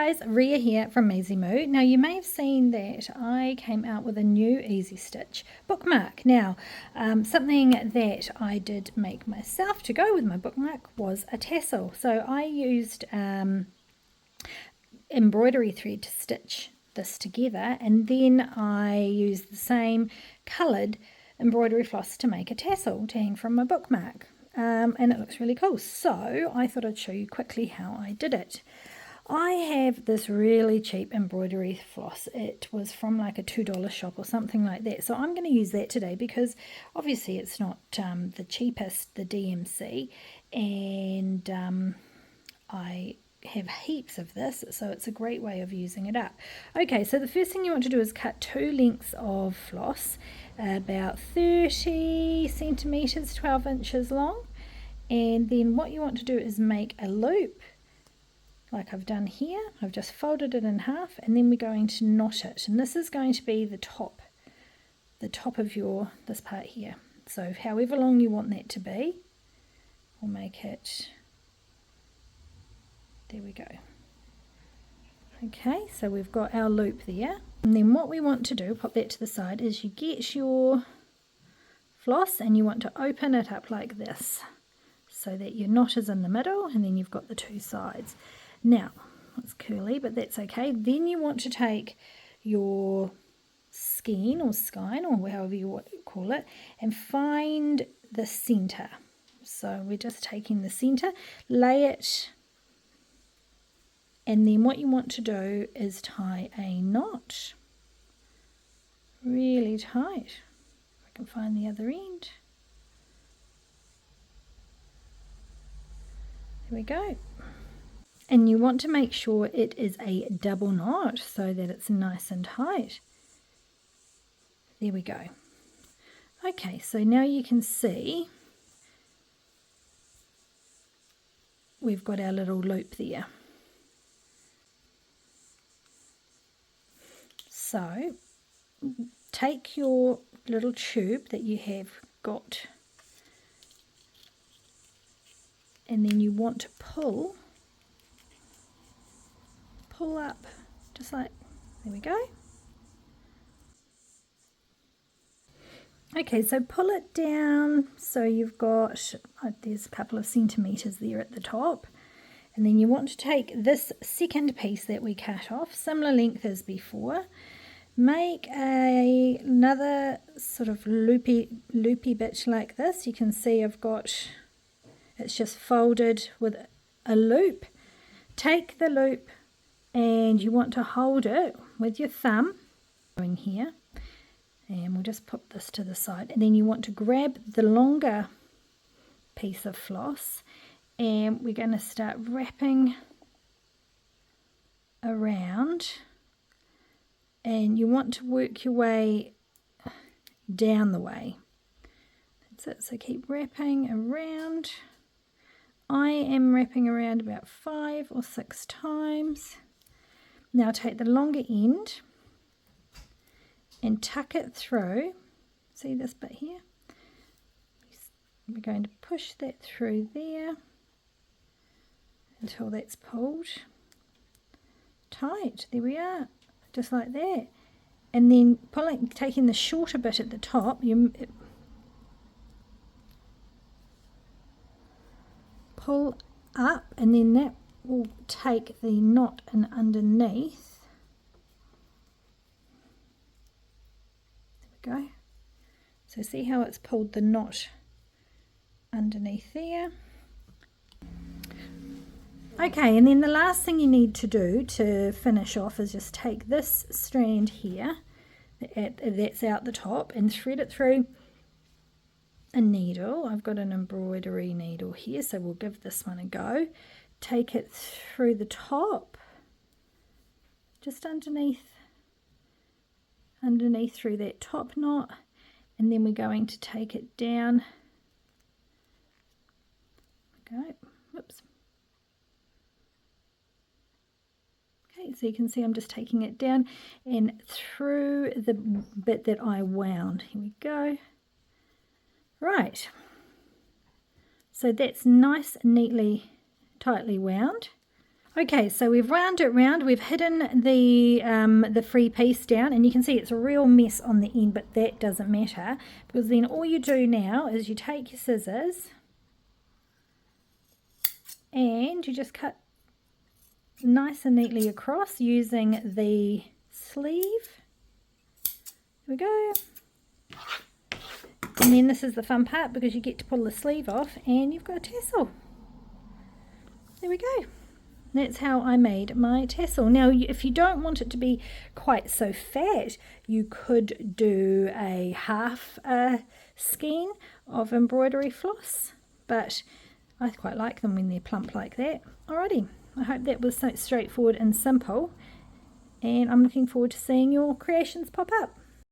guys, Ria here from Maisie Moo. Now you may have seen that I came out with a new easy stitch bookmark. Now something that I did make myself to go with my bookmark was a tassel. So I used embroidery thread to stitch this together, and then I used the same coloured embroidery floss to make a tassel to hang from my bookmark. And it looks really cool, so I thought I'd show you quickly how I did it. I have this really cheap embroidery floss. It was from like a $2 shop or something like that, so I'm going to use that today because obviously it's not the cheapest, the DMC, and I have heaps of this, so it's a great way of using it up. Okay, so the first thing you want to do is cut 2 lengths of floss about 30 centimeters, 12 inches long, and then what you want to do is make a loop like I've done here. I've just folded it in half, and then we're going to knot it, and this is going to be the top of your this part here. So however long you want that to be, we'll make it, there we go. Okay, so we've got our loop there, and then what we want to do, pop that to the side, is you get your floss and you want to open it up like this so that your knot is in the middle, and then you've got the 2 sides. Now it's curly, but that's okay. Then you want to take your skein or skein or however you call it and find the center. So we're just taking the center, lay it, and then what you want to do is tie a knot really tight. If I can find the other end. There we go. And you want to make sure it is a double knot so that it's nice and tight. There we go. Okay, so now you can see we've got our little loop there. So take your little tube that you have got, and then you want to pull up, just like, there we go. Okay, so pull it down so you've got, there's a couple of centimeters there at the top, and then you want to take this second piece that we cut off, similar length as before, make another sort of loopy bit like this. You can see I've got, it's just folded with a loop. Take the loop and you want to hold it with your thumb going here, and we'll just put this to the side, and then you want to grab the longer piece of floss, and we're going to start wrapping around, and you want to work your way down the way. That's it, so keep wrapping around. I am wrapping around about 5 or 6 times. Now take the longer end and tuck it through. See this bit here? We're going to push that through there until that's pulled tight. There we are, just like that. And then pulling, taking the shorter bit at the top, you pull up, and then that will take the knot in underneath. There we go. So see how it's pulled the knot underneath there. Okay, and then the last thing you need to do to finish off is just take this strand here that's out the top and thread it through a needle. I've got an embroidery needle here, so we'll give this one a go. Take it through the top, just underneath through that top knot, and then we're going to take it down. Go, whoops. Okay, so you can see I'm just taking it down and through the bit that I wound. Here we go. Right, so that's nice, neatly, tightly wound. Okay, so we've wound it round, we've hidden the free piece down, and you can see it's a real mess on the end, but that doesn't matter, because then all you do now is you take your scissors and you just cut nice and neatly across using the sleeve. There we go. And then this is the fun part, because you get to pull the sleeve off and you've got a tassel. There we go. That's how I made my tassel. Now, if you don't want it to be quite so fat, you could do a half skein of embroidery floss, but I quite like them when they're plump like that. Alrighty, I hope that was so straightforward and simple, and I'm looking forward to seeing your creations pop up.